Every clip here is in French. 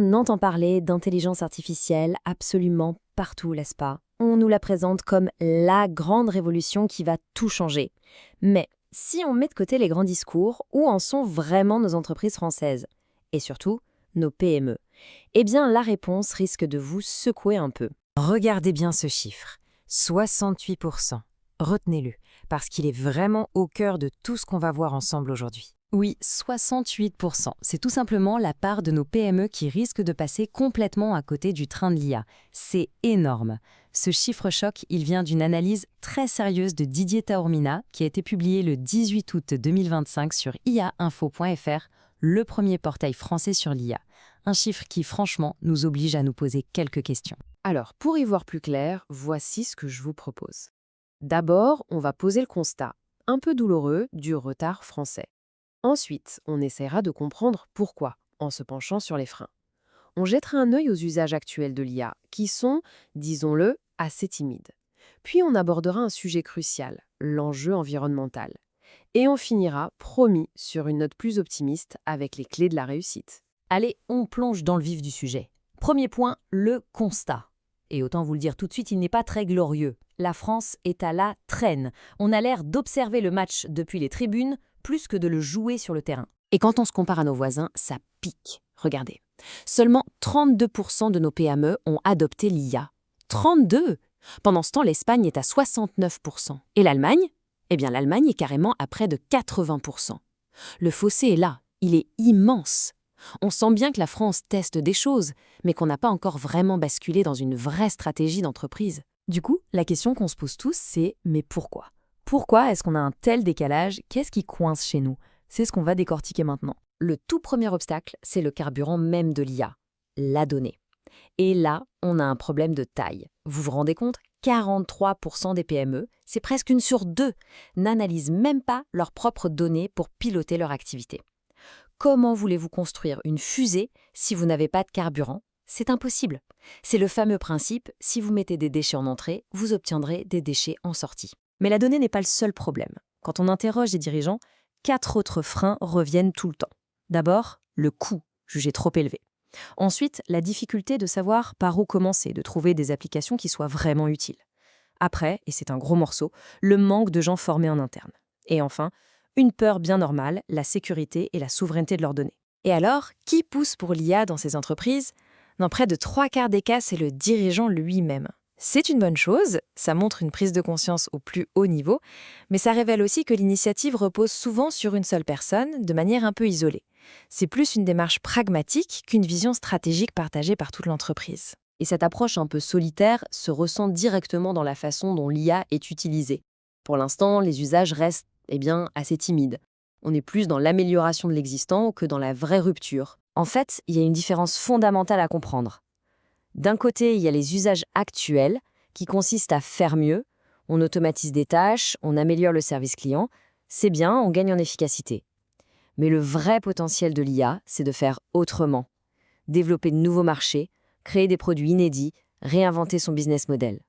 On entend parler d'intelligence artificielle absolument partout, n'est-ce pas? On nous la présente comme la grande révolution qui va tout changer. Mais si on met de côté les grands discours, où en sont vraiment nos entreprises françaises? Et surtout, nos PME? Eh bien, la réponse risque de vous secouer un peu. Regardez bien ce chiffre, 68%. Retenez-le, parce qu'il est vraiment au cœur de tout ce qu'on va voir ensemble aujourd'hui. Oui, 68%. C'est tout simplement la part de nos PME qui risquent de passer complètement à côté du train de l'IA. C'est énorme. Ce chiffre choc, il vient d'une analyse très sérieuse de Didier Taormina qui a été publiée le 18 août 2025 sur iainfo.fr, le premier portail français sur l'IA. Un chiffre qui, franchement, nous oblige à nous poser quelques questions. Alors, pour y voir plus clair, voici ce que je vous propose. D'abord, on va poser le constat, un peu douloureux, du retard français. Ensuite, on essaiera de comprendre pourquoi, en se penchant sur les freins. On jettera un œil aux usages actuels de l'IA, qui sont, disons-le, assez timides. Puis on abordera un sujet crucial, l'enjeu environnemental. Et on finira, promis, sur une note plus optimiste avec les clés de la réussite. Allez, on plonge dans le vif du sujet. Premier point, le constat. Et autant vous le dire tout de suite, il n'est pas très glorieux. La France est à la traîne. On a l'air d'observer le match depuis les tribunes plus que de le jouer sur le terrain. Et quand on se compare à nos voisins, ça pique. Regardez. Seulement 32% de nos PME ont adopté l'IA. 32! Pendant ce temps, l'Espagne est à 69%. Et l'Allemagne? Eh bien, l'Allemagne est carrément à près de 80%. Le fossé est là. Il est immense. On sent bien que la France teste des choses, mais qu'on n'a pas encore vraiment basculé dans une vraie stratégie d'entreprise. Du coup, la question qu'on se pose tous, c'est « mais pourquoi ?» Pourquoi est-ce qu'on a un tel décalage? Qu'est-ce qui coince chez nous? C'est ce qu'on va décortiquer maintenant. Le tout premier obstacle, c'est le carburant même de l'IA, la donnée. Et là, on a un problème de taille. Vous vous rendez compte? 43% des PME, c'est presque 1 sur 2, n'analysent même pas leurs propres données pour piloter leur activité. Comment voulez-vous construire une fusée si vous n'avez pas de carburant? C'est impossible. C'est le fameux principe, si vous mettez des déchets en entrée, vous obtiendrez des déchets en sortie. Mais la donnée n'est pas le seul problème. Quand on interroge les dirigeants, 4 autres freins reviennent tout le temps. D'abord, le coût, jugé trop élevé. Ensuite, la difficulté de savoir par où commencer, de trouver des applications qui soient vraiment utiles. Après, et c'est un gros morceau, le manque de gens formés en interne. Et enfin, une peur bien normale, la sécurité et la souveraineté de leurs données. Et alors, qui pousse pour l'IA dans ces entreprises? Dans près de 3/4 des cas, c'est le dirigeant lui-même. C'est une bonne chose, ça montre une prise de conscience au plus haut niveau, mais ça révèle aussi que l'initiative repose souvent sur une seule personne, de manière un peu isolée. C'est plus une démarche pragmatique qu'une vision stratégique partagée par toute l'entreprise. Et cette approche un peu solitaire se ressent directement dans la façon dont l'IA est utilisée. Pour l'instant, les usages restent assez timides. On est plus dans l'amélioration de l'existant que dans la vraie rupture. En fait, il y a une différence fondamentale à comprendre. D'un côté, il y a les usages actuels qui consistent à faire mieux. On automatise des tâches, on améliore le service client. C'est bien, on gagne en efficacité. Mais le vrai potentiel de l'IA, c'est de faire autrement. Développer de nouveaux marchés, créer des produits inédits, réinventer son business model.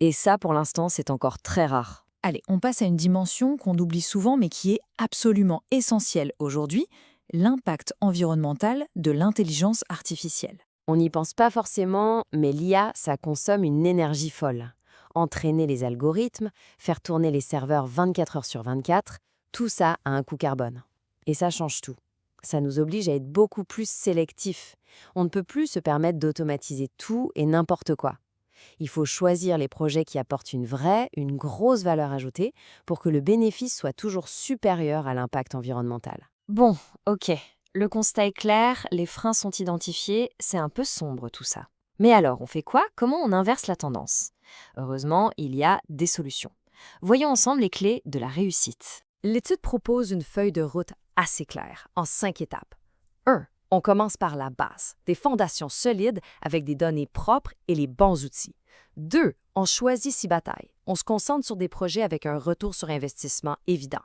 Et ça, pour l'instant, c'est encore très rare. Allez, on passe à une dimension qu'on oublie souvent mais qui est absolument essentielle aujourd'hui, l'impact environnemental de l'intelligence artificielle. On n'y pense pas forcément, mais l'IA, ça consomme une énergie folle. Entraîner les algorithmes, faire tourner les serveurs 24 heures sur 24, tout ça a un coût carbone. Et ça change tout. Ça nous oblige à être beaucoup plus sélectifs. On ne peut plus se permettre d'automatiser tout et n'importe quoi. Il faut choisir les projets qui apportent une grosse valeur ajoutée pour que le bénéfice soit toujours supérieur à l'impact environnemental. Bon, ok. Le constat est clair, les freins sont identifiés, c'est un peu sombre tout ça. Mais alors, on fait quoi? Comment on inverse la tendance? Heureusement, il y a des solutions. Voyons ensemble les clés de la réussite. L'étude propose une feuille de route assez claire, en 5 étapes. 1. On commence par la base, des fondations solides avec des données propres et les bons outils. 2. On choisit 6 batailles. On se concentre sur des projets avec un retour sur investissement évident.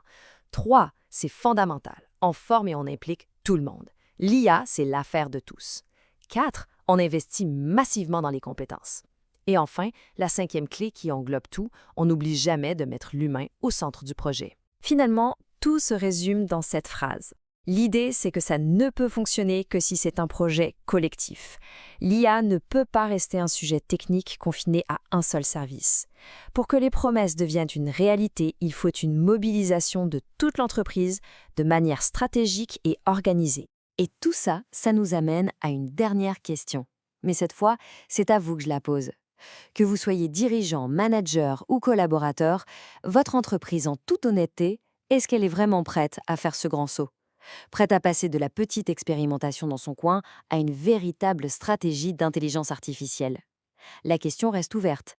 3. C'est fondamental. On forme et on implique tout le monde. L'IA, c'est l'affaire de tous. 4. On investit massivement dans les compétences. Et enfin, la 5e clé qui englobe tout, on n'oublie jamais de mettre l'humain au centre du projet. Finalement, tout se résume dans cette phrase. L'idée, c'est que ça ne peut fonctionner que si c'est un projet collectif. L'IA ne peut pas rester un sujet technique confiné à un seul service. Pour que les promesses deviennent une réalité, il faut une mobilisation de toute l'entreprise de manière stratégique et organisée. Et tout ça, ça nous amène à une dernière question. Mais cette fois, c'est à vous que je la pose. Que vous soyez dirigeant, manager ou collaborateur, votre entreprise, en toute honnêteté, est-ce qu'elle est vraiment prête à faire ce grand saut ? Prête à passer de la petite expérimentation dans son coin à une véritable stratégie d'intelligence artificielle? La question reste ouverte.